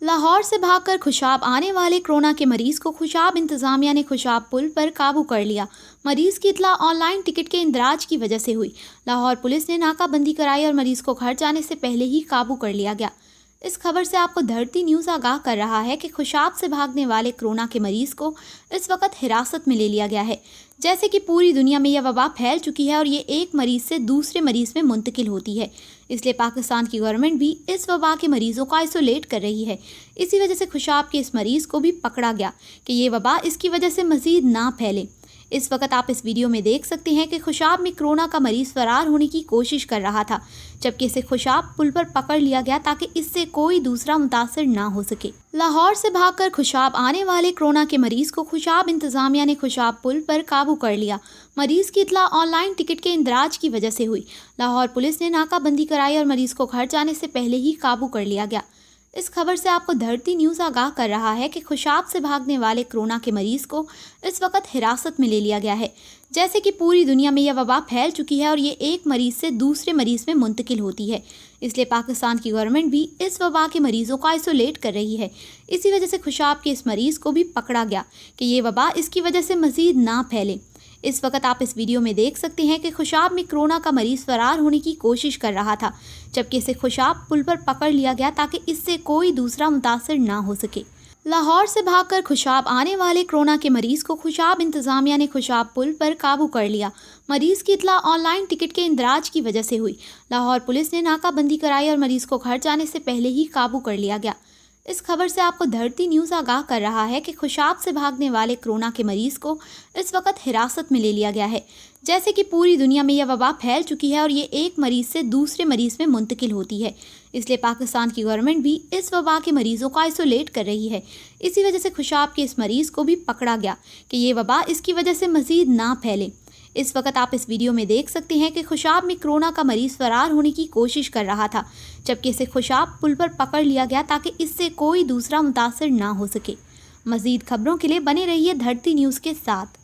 लाहौर से भागकर खुशाब आने वाले कोरोना के मरीज को खुशाब इंतजामिया ने खुशाब पुल पर काबू कर लिया। मरीज की इत्तला ऑनलाइन टिकट के इंदराज की वजह से हुई। लाहौर पुलिस ने नाकाबंदी कराई और मरीज को घर जाने से पहले ही काबू कर लिया गया। इस खबर से आपको धरती न्यूज़ आगाह कर रहा है कि खुशाब से भागने वाले कोरोना के मरीज को इस वक्त हिरासत में ले लिया गया है। जैसे कि पूरी दुनिया में यह वबा फैल चुकी है और ये एक मरीज से दूसरे मरीज में मुंतकिल होती है, इसलिए पाकिस्तान की गवर्नमेंट भी इस वबा के मरीजों को आइसोलेट कर रही है। इसी वजह से खुशाब के इस मरीज को भी पकड़ा गया कि ये वबा इसकी वजह से मजीद ना फैले। इस वक्त आप इस वीडियो में देख सकते हैं कि खुशाब में कोरोना का मरीज फरार होने की कोशिश कर रहा था, जबकि इसे खुशाब पुल पर पकड़ लिया गया ताकि इससे कोई दूसरा मुतासर ना हो सके। लाहौर से भागकर खुशाब आने वाले कोरोना के मरीज को खुशाब इंतजामिया ने खुशाब पुल पर काबू कर लिया। मरीज की इत्तला ऑनलाइन टिकट के इंदराज की वजह से हुई। लाहौर पुलिस ने नाकाबंदी कराई और मरीज को घर जाने से पहले ही काबू कर लिया गया। इस खबर से आपको धरती न्यूज़ आगाह कर रहा है कि खुशाब से भागने वाले कोरोना के मरीज को इस वक्त हिरासत में ले लिया गया है। जैसे कि पूरी दुनिया में यह वबा फैल चुकी है और ये एक मरीज से दूसरे मरीज में मुंतकिल होती है, इसलिए पाकिस्तान की गवर्नमेंट भी इस वबा के मरीजों को आइसोलेट कर रही है। इसी वजह से खुशाब के इस मरीज को भी पकड़ा गया कि ये वबा इसकी वजह से मजीद ना फैले। इस वक्त आप इस वीडियो में देख सकते हैं कि खुशाब में कोरोना का मरीज फरार होने की कोशिश कर रहा था, जबकि इसे खुशाब पुल पर पकड़ लिया गया ताकि इससे कोई दूसरा मुतासर ना हो सके। लाहौर से भागकर खुशाब आने वाले कोरोना के मरीज को खुशाब इंतजामिया ने खुशाब पुल पर काबू कर लिया। मरीज की इत्तला ऑनलाइन टिकट के इंदराज की वजह से हुई। लाहौर पुलिस ने नाकाबंदी कराई और मरीज को घर जाने से पहले ही काबू कर लिया गया। इस खबर से आपको धरती न्यूज़ आगाह कर रहा है कि खुशाब से भागने वाले कोरोना के मरीज को इस वक्त हिरासत में ले लिया गया है। जैसे कि पूरी दुनिया में यह वबा फैल चुकी है और ये एक मरीज से दूसरे मरीज में मुंतकिल होती है, इसलिए पाकिस्तान की गवर्नमेंट भी इस वबा के मरीजों को आइसोलेट कर रही है। इसी वजह से खुशाब के इस मरीज को भी पकड़ा गया कि ये वबा इसकी वजह से मजीद ना फैले। इस वक्त आप इस वीडियो में देख सकते हैं कि खुशाब में कोरोना का मरीज फरार होने की कोशिश कर रहा था, जबकि इसे खुशाब पुल पर पकड़ लिया गया ताकि इससे कोई दूसरा मुतासर ना हो सके। मजीद खबरों के लिए बने रहिए धरती न्यूज़ के साथ।